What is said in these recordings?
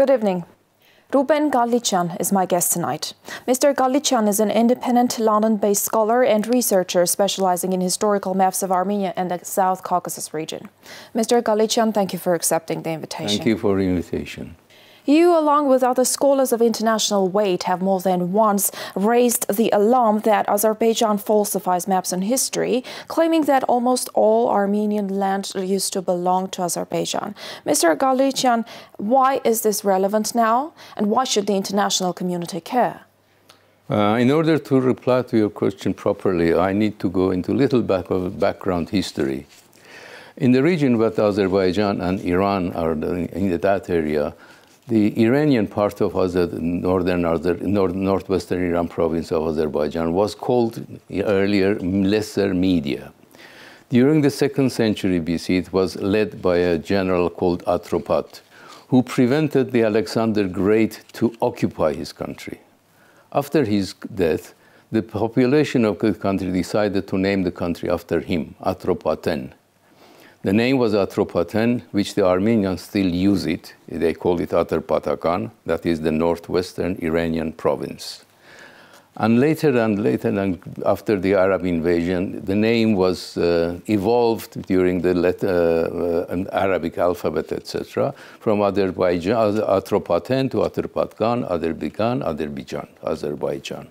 Good evening. Rúben Galichyan is my guest tonight. Mr. Galichyan is an independent London-based scholar and researcher specializing in historical maps of Armenia and the South Caucasus region. Mr. Galichyan, thank you for accepting the invitation. Thank you for the invitation. You, along with other scholars of international weight, have more than once raised the alarm that Azerbaijan falsifies maps in history, claiming that almost all Armenian land used to belong to Azerbaijan. Mr. Galichyan, why is this relevant now, and why should the international community care? In order to reply to your question properly, I need to go into a little background history. In the region where Azerbaijan and Iran are in that area, the Iranian part of northwestern Iran province of Azerbaijan was called earlier Lesser Media. During the 2nd century BC, it was led by a general called Atropat, who prevented the Alexander Great to occupy his country. After his death, the population of the country decided to name the country after him, Atropaten. The name was Atropaten, which the Armenians still use it. They call it Atarpatakan, that is the northwestern Iranian province. And later, after the Arab invasion, the name was evolved during the Arabic alphabet, etc., from Atropaten to Atarpatkan, Azerbaijan.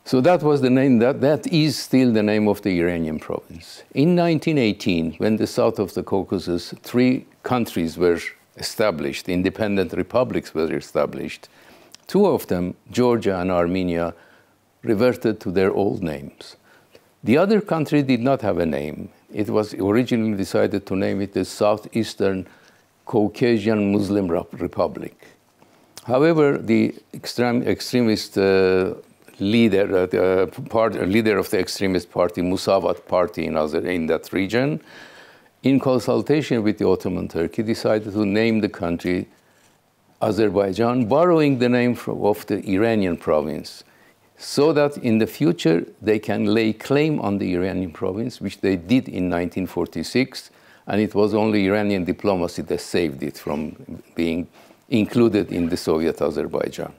So that was the name, that is still the name of the Iranian province. In 1918, when the south of the Caucasus, 3 countries were established, independent republics were established, 2 of them, Georgia and Armenia, reverted to their old names. The other country did not have a name. It was originally decided to name it the Southeastern Caucasian Muslim Republic. However, the extremist leader of the extremist party, Musavat party in that region, in consultation with the Ottoman Turkey, decided to name the country Azerbaijan, borrowing the name of the Iranian province, so that in the future they can lay claim on the Iranian province, which they did in 1946, and it was only Iranian diplomacy that saved it from being included in the Soviet Azerbaijan.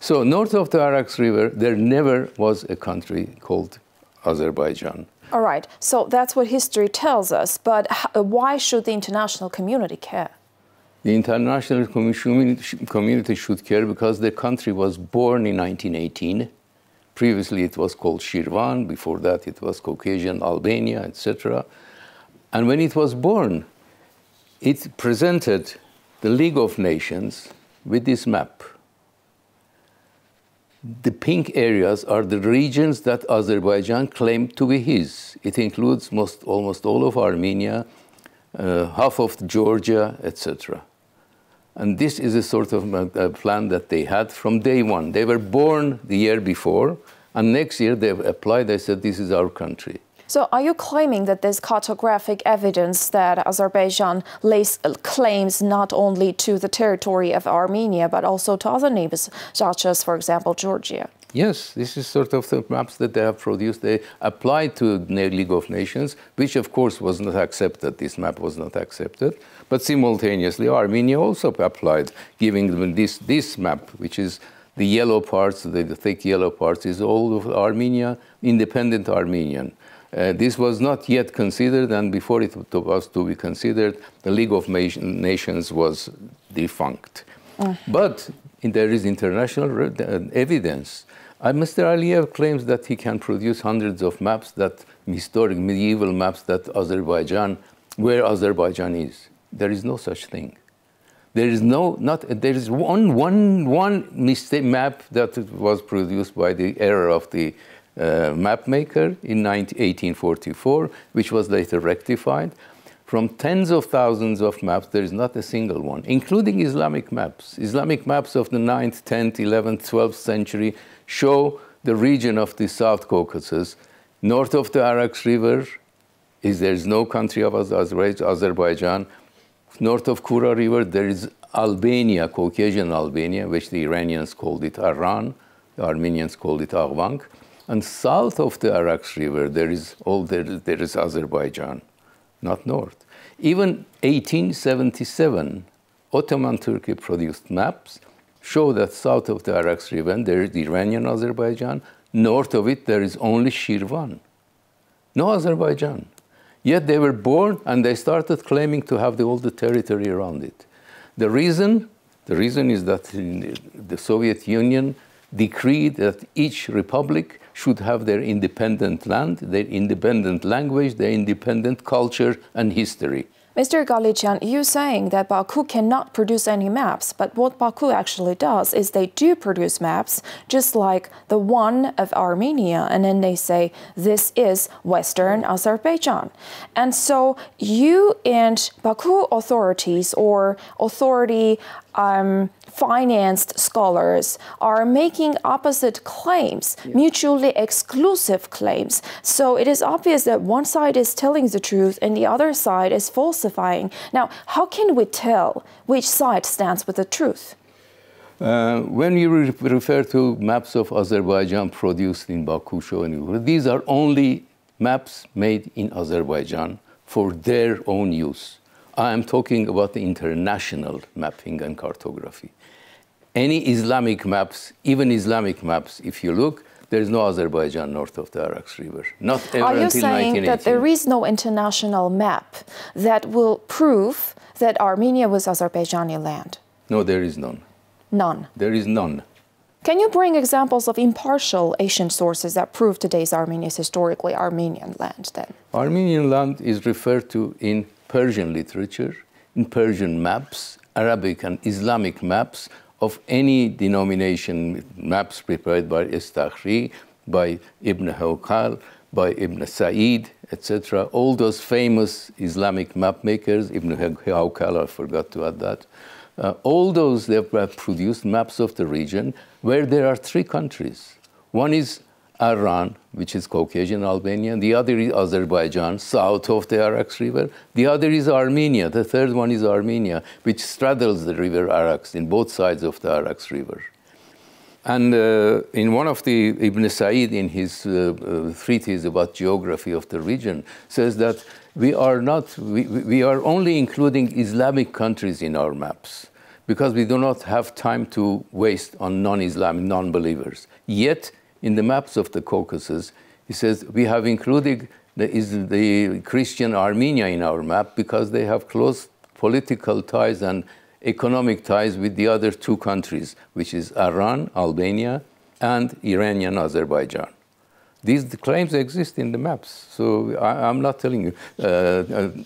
So north of the Arax River, there never was a country called Azerbaijan. All right, so that's what history tells us, but why should the international community care? The international community should care because the country was born in 1918. Previously it was called Shirvan, before that it was Caucasian Albania, etc. And when it was born, it presented the League of Nations with this map. The pink areas are the regions that Azerbaijan claimed to be his. It includes almost all of Armenia, half of Georgia, etc. And this is a sort of plan that they had from day one. They were born the year before, and next year they applied, they said, this is our country. So are you claiming that there's cartographic evidence that Azerbaijan lays claims not only to the territory of Armenia, but also to other neighbors, such as, for example, Georgia? Yes, this is sort of the maps that they have produced. They applied to the League of Nations, which of course was not accepted. This map was not accepted. But simultaneously, Armenia also applied, giving them this map, which is the yellow parts, the thick yellow parts, is all of Armenia, independent Armenian. This was not yet considered, and before it was to be considered, the League of Nations was defunct. But there is international evidence. Mr. Aliyev claims that he can produce hundreds of maps, historic medieval maps that Azerbaijan, where Azerbaijan is. There is no such thing. There is there is one mistake map that was produced by the error of the map maker in 1844, which was later rectified. From tens of thousands of maps, there is not a single one, including Islamic maps. Islamic maps of the 9th, 10th, 11th, 12th century show the region of the South Caucasus. North of the Arax River, there is no country of Azerbaijan. North of Kura River, there is Albania, Caucasian Albania, which the Iranians called it Aran, the Armenians called it Arvank. And south of the Arax River, there is Azerbaijan, not north. Even 1877, Ottoman Turkey produced maps show that south of the Arax River there is Iranian Azerbaijan, north of it there is only Shirvan, no Azerbaijan. Yet they were born and they started claiming to have all the territory around it. The reason is that the Soviet Union decreed that each republic should have their independent land, their independent language, their independent culture and history. Mr. Galichyan, you're saying that Baku cannot produce any maps, but what Baku actually does is they do produce maps, just like the one of Armenia, and then they say, this is Western Azerbaijan. And so you and Baku authorities or financed scholars are making opposite claims, mutually exclusive claims. So it is obvious that one side is telling the truth and the other side is falsifying. Now, how can we tell which side stands with the truth? When you refer to maps of Azerbaijan produced in Baku, these are only maps made in Azerbaijan for their own use. I am talking about the international mapping and cartography. Any Islamic maps, even Islamic maps, if you look, there is no Azerbaijan north of the Arax River. Not ever Are you until saying 1918. that there is no international map that will prove that Armenia was Azerbaijani land? No, there is none. None? There is none. Can you bring examples of impartial Asian sources that prove today's Armenia is historically Armenian land then? Armenian land is referred to in Persian literature, in Persian maps, Arabic and Islamic maps of any denomination, maps prepared by Istakhri, by Ibn Hawqal, by Ibn Sa'id, etc. All those famous Islamic map makers, Ibn Hawqal, I forgot to add that. All those, they have produced maps of the region where there are three countries. One is Iran, which is Caucasian Albania. The other is Azerbaijan, south of the Arax River. The other is Armenia. The third one is Armenia, which straddles the river Arax in both sides of the Arax River. And in one of the Ibn Sa'id, in his treatise about geography of the region, says that we are only including Islamic countries in our maps because we do not have time to waste on non-Islamic, non-believers. Yet, in the maps of the Caucasus, he says, we have included the Christian Armenia in our map because they have close political ties and economic ties with the other two countries, which is Iran, Albania, and Iranian Azerbaijan. These claims exist in the maps, so I'm not telling you,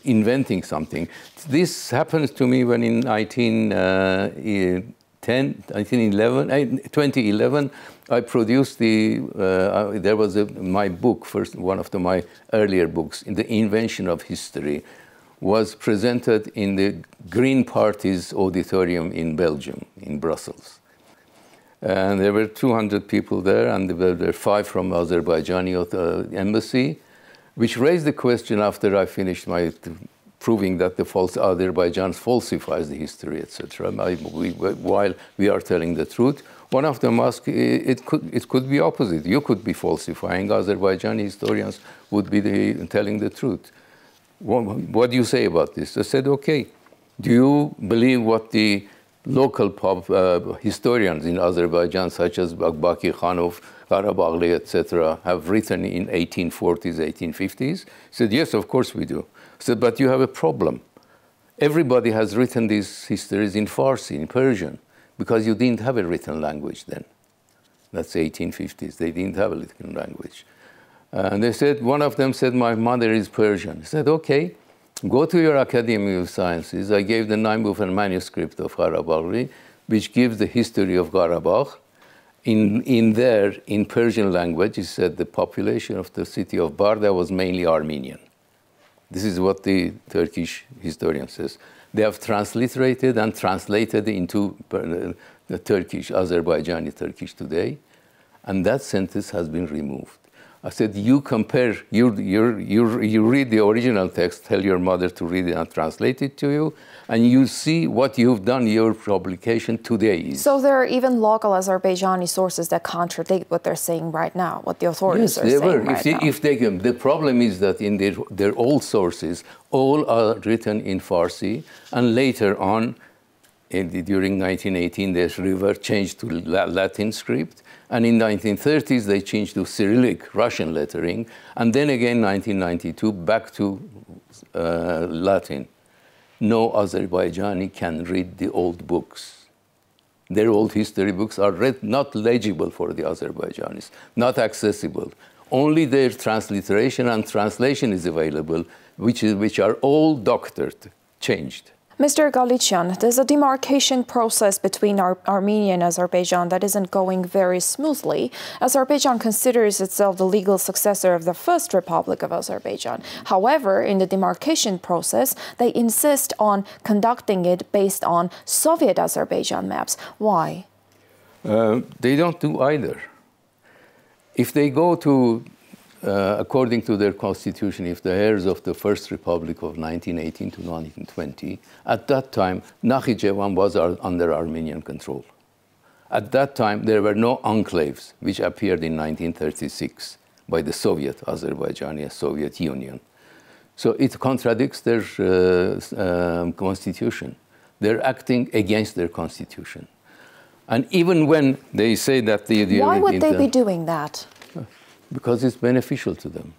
inventing something. This happens to me when in 2011, I produced my book, one of my earlier books, in The Invention of History, was presented in the Green Party's auditorium in Belgium, in Brussels. And there were 200 people there, and there were 5 from Azerbaijani embassy, which raised the question after I finished my proving that the Azerbaijan falsifies the history, etc. While we are telling the truth, one of them asked, it could be opposite. You could be falsifying. Azerbaijani historians would be telling the truth. What do you say about this? I said, okay, do you believe what the local historians in Azerbaijan, such as Baki Khanov, Qarabağlı, etc., have written in 1840s, 1850s? He said, yes, of course we do. I said, but you have a problem. Everybody has written these histories in Farsi, in Persian, because you didn't have a written language then. That's the 1850s. They didn't have a written language. And they said, one of them said, my mother is Persian. I said, okay, go to your Academy of Sciences. I gave the Naimov manuscript of Qarabağlı, which gives the history of Qarabağ. In Persian language, he said the population of the city of Barda was mainly Armenian. This is what the Turkish historian says. They have transliterated and translated into the Turkish, Azerbaijani Turkish today, and that sentence has been removed. I said, you compare, you read the original text, tell your mother to read it and translate it to you, and you see what you've done, your publication today is. So there are even local Azerbaijani sources that contradict what they're saying right now, what the authorities are saying right now. If they can. The problem is that in their old sources, all are written in Farsi, and later on, during 1918, they changed to Latin script. And in the 1930s, they changed to Cyrillic, Russian lettering. And then again, 1992, back to Latin. No Azerbaijani can read the old books. Their old history books are not legible for the Azerbaijanis, not accessible. Only their transliteration and translation is available, which are all doctored, changed. Mr. Galichyan, there's a demarcation process between Armenia and Azerbaijan that isn't going very smoothly. Azerbaijan considers itself the legal successor of the First Republic of Azerbaijan. However, in the demarcation process, they insist on conducting it based on Soviet Azerbaijan maps. Why? They don't do either. If they go to according to their constitution, if the heirs of the First Republic of 1918 to 1920, at that time, Nakhichevan was under Armenian control. At that time, there were no enclaves, which appeared in 1936 by the Soviet Azerbaijani Soviet Union. So it contradicts their constitution. They're acting against their constitution. And even when they say that why would they be doing that? Because it's beneficial to them.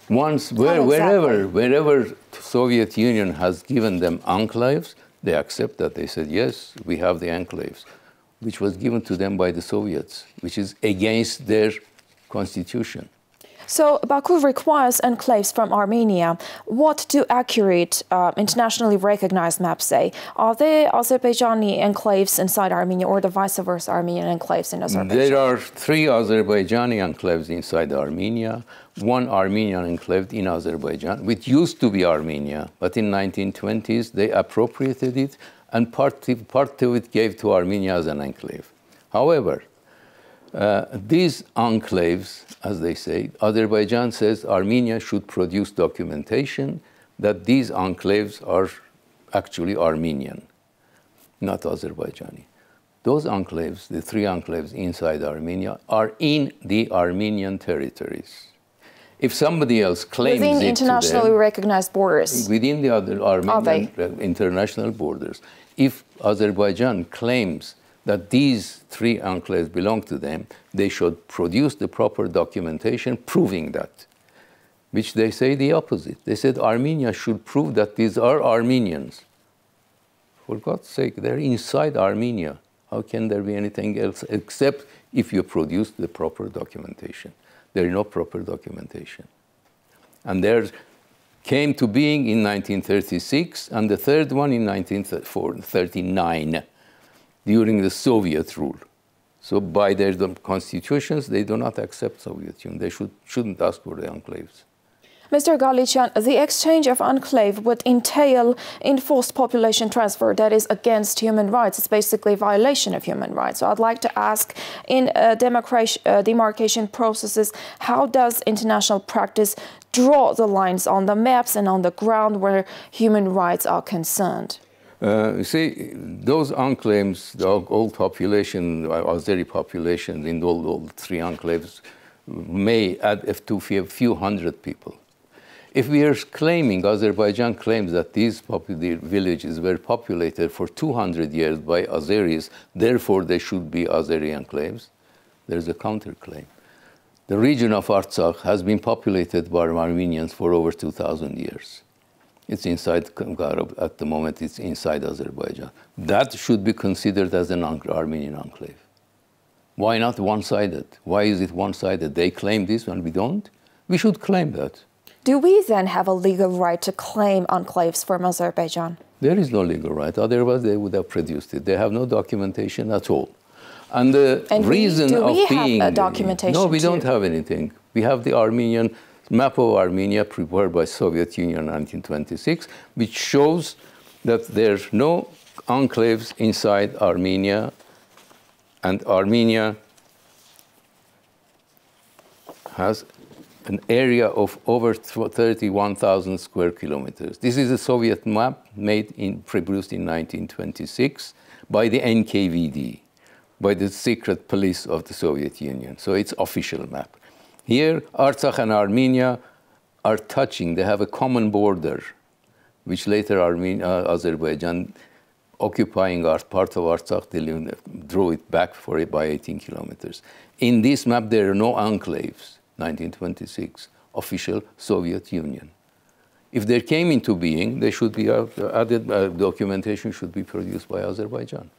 Wherever Soviet Union has given them enclaves, they accept that. They said, yes, we have the enclaves, which was given to them by the Soviets, which is against their constitution. So Baku requires enclaves from Armenia. What do accurate, internationally recognized maps say? Are there Azerbaijani enclaves inside Armenia or the vice versa, Armenian enclaves in Azerbaijan? There are 3 Azerbaijani enclaves inside Armenia, 1 Armenian enclave in Azerbaijan, which used to be Armenia, but in 1920s they appropriated it and part of it gave to Armenia as an enclave. However, these enclaves, as they say, Azerbaijan says Armenia should produce documentation that these enclaves are actually Armenian, not Azerbaijani. Those enclaves, the 3 enclaves inside Armenia, are in the Armenian territories. If somebody else claims within it internationally recognized borders, within the other Armenian international borders, if Azerbaijan claims that these 3 enclaves belong to them, they should produce the proper documentation proving that, which they say the opposite. They said Armenia should prove that these are Armenians. For God's sake, they're inside Armenia. How can there be anything else except if you produce the proper documentation? There is no proper documentation. And there came to being in 1936, and the 3rd one in 1939. During the Soviet rule. So by their constitutions, they do not accept Soviet Union. They shouldn't ask for the enclaves. Mr. Galichyan, the exchange of enclave would entail enforced population transfer that is against human rights. It's basically a violation of human rights. So I'd like to ask, in demarcation processes, how does international practice draw the lines on the maps and on the ground where human rights are concerned? You see, those enclaves, the old population, Azeri population in all 3 enclaves may add a few hundred people. If we are claiming, Azerbaijan claims that these villages were populated for 200 years by Azeris, therefore they should be Azeri enclaves, there's a counterclaim. The region of Artsakh has been populated by Armenians for over 2,000 years. It's inside at the moment, it's inside Azerbaijan. That should be considered as an Armenian enclave. Why not one-sided? Why is it one-sided? They claim this and we don't? We should claim that. Do we then have a legal right to claim enclaves from Azerbaijan? There is no legal right, otherwise they would have produced it. They have no documentation at all. And the reason of being... have a documentation? No, we don't have anything. We have the Armenian map of Armenia prepared by Soviet Union in 1926, which shows that there's no enclaves inside Armenia, and Armenia has an area of over 31,000 square kilometers. This is a Soviet map produced in 1926 by the NKVD, by the secret police of the Soviet Union. So it's official map. Here, Artsakh and Armenia are touching. They have a common border, which later Azerbaijan occupying our part of Artsakh, they drew it back by 18 kilometers. In this map, there are no enclaves, 1926, official Soviet Union. If they came into being, they should be added, documentation should be produced by Azerbaijan.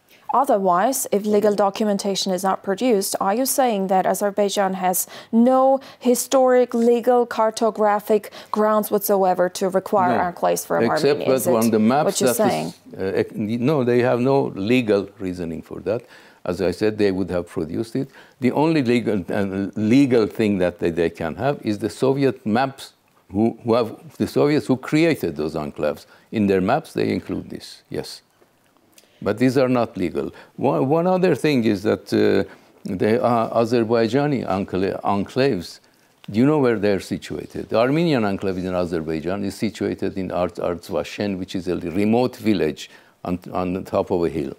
Otherwise, if legal documentation is not produced, are you saying that Azerbaijan has no historic, legal, cartographic grounds whatsoever to require enclaves from Armenia? Except that on the maps, what you're saying? No, they have no legal reasoning for that. As I said, they would have produced it. The only legal thing that they can have is the Soviet maps, the Soviets who created those enclaves. In their maps, they include this, yes. But these are not legal. One other thing is that the Azerbaijani enclaves, do you know where they're situated? The Armenian enclave in Azerbaijan is situated in Artsvashen, which is a remote village on the top of a hill.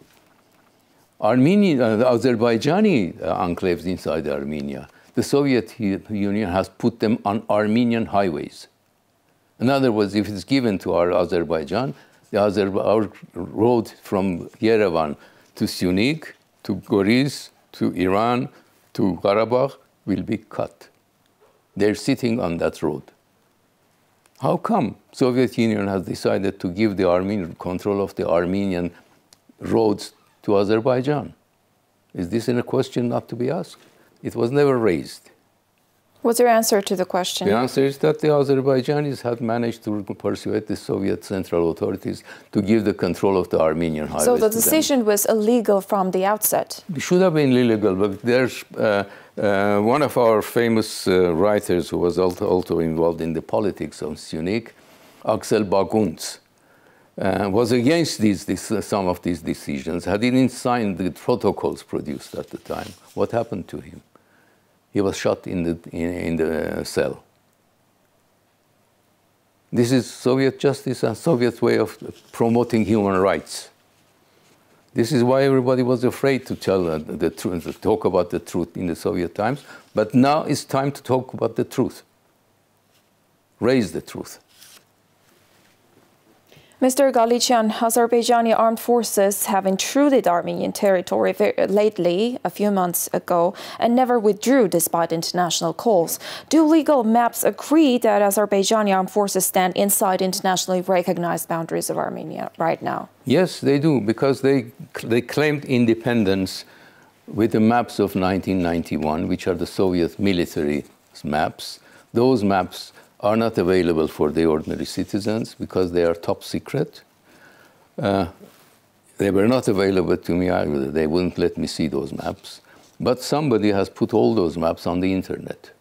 The Azerbaijani enclaves inside Armenia, the Soviet Union has put them on Armenian highways. In other words, if it's given to our Azerbaijan, our road from Yerevan to Syunik, to Goriz, to Iran, to Karabakh will be cut. They're sitting on that road. How come Soviet Union has decided to give the Armenian control of the Armenian roads to Azerbaijan? Is this a question not to be asked? It was never raised. What's your answer to the question? The answer is that the Azerbaijanis had managed to persuade the Soviet central authorities to give the control of the Armenian highways. So the decision was illegal from the outset? It should have been illegal, but there's one of our famous writers who was also involved in the politics of Syunik, Axel Bagunts, was against some of these decisions. Had didn't sign the protocols produced at the time. What happened to him? He was shot in the cell. This is Soviet justice and Soviet way of promoting human rights. This is why everybody was afraid to tell the truth, to talk about the truth in the Soviet times. But now it's time to talk about the truth. Raise the truth. Mr. Galichyan, Azerbaijani armed forces have intruded Armenian territory lately, a few months ago, and never withdrew despite international calls. Do legal maps agree that Azerbaijani armed forces stand inside internationally recognized boundaries of Armenia right now? Yes, they do, because they claimed independence with the maps of 1991, which are the Soviet military maps. Those maps are not available for the ordinary citizens because they are top secret. They were not available to me either. They wouldn't let me see those maps. But somebody has put all those maps on the internet.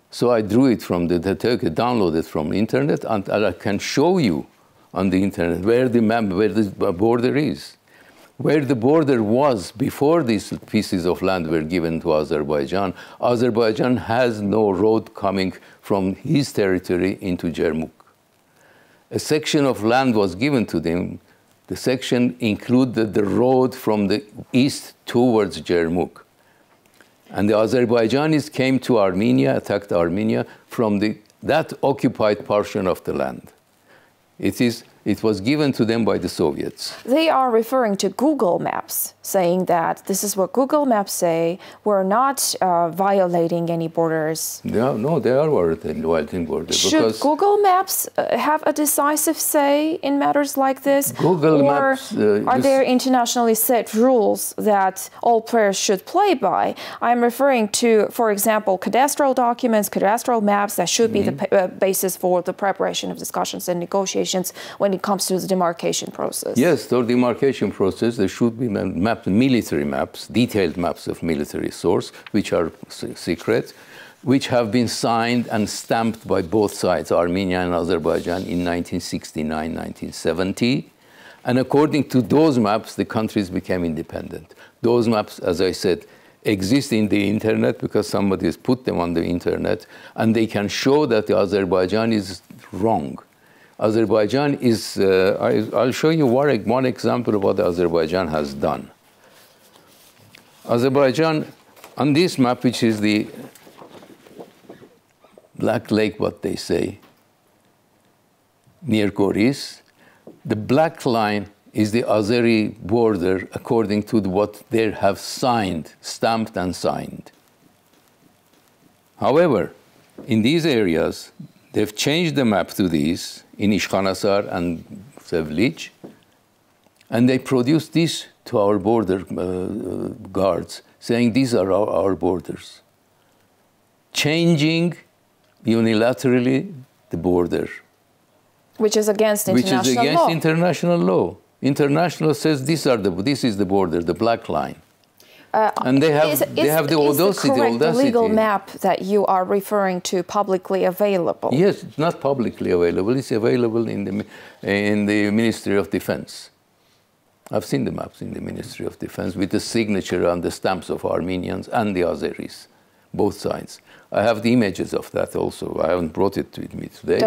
So I drew it from downloaded from the internet, and I can show you on the internet where the border is. Where the border was before these pieces of land were given to Azerbaijan. Azerbaijan has no road coming from his territory into Jermuk. A section of land was given to them. The section included the road from the east towards Jermuk. And the Azerbaijanis came to Armenia, attacked Armenia from that occupied portion of the land. It was given to them by the Soviets. They are referring to Google Maps, saying that this is what Google Maps say. We're not violating any borders. No, they are violating borders. Should Google Maps have a decisive say in matters like this? Google Maps... are there internationally set rules that all players should play by? I'm referring to, for example, cadastral documents, cadastral maps that should be the basis for the preparation of discussions and negotiations when it comes to the demarcation process. Yes, the demarcation process, there should be military maps, detailed maps of military source, which are secret, which have been signed and stamped by both sides, Armenia and Azerbaijan, in 1969, 1970. And according to those maps, the countries became independent. Those maps, as I said, exist in the internet because somebody has put them on the internet, and they can show that the Azerbaijan is wrong. Azerbaijan is, I'll show you one example of what Azerbaijan has done. Azerbaijan, on this map, which is the Black Lake, what they say, near Goriz, the black line is the Azeri border according to what they have signed, stamped and signed. However, in these areas, they've changed the map to these in Ishkhanasar and Sevlich, and they produced this to our border guards, saying these are our borders, changing unilaterally the border. Which is against international law. Which is against international law. International says this is the border, the black line. And they have the audacity. Is the legal map that you are referring to publicly available? Yes, it's not publicly available. It's available in the Ministry of Defense. I've seen the maps in the Ministry of Defense with the signature and the stamps of Armenians and the Azeris, both sides. I have the images of that also. I haven't brought it with me today.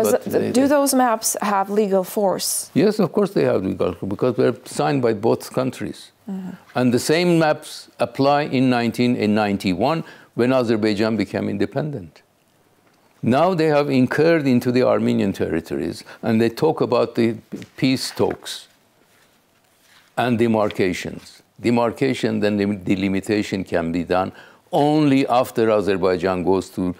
Do those maps have legal force? Yes, of course they have legal force, because they're signed by both countries. Mm-hmm. And the same maps apply in 1991 when Azerbaijan became independent. Now they have incurred into the Armenian territories, and they talk about the peace talks and demarcations. Demarcation, then the delimitation can be done only after Azerbaijan goes to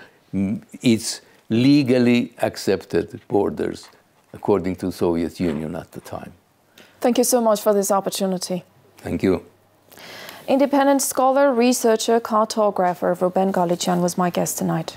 its legally accepted borders, according to the Soviet Union at the time. Thank you so much for this opportunity. Thank you. Independent scholar, researcher, cartographer Rúbén Galichyan was my guest tonight.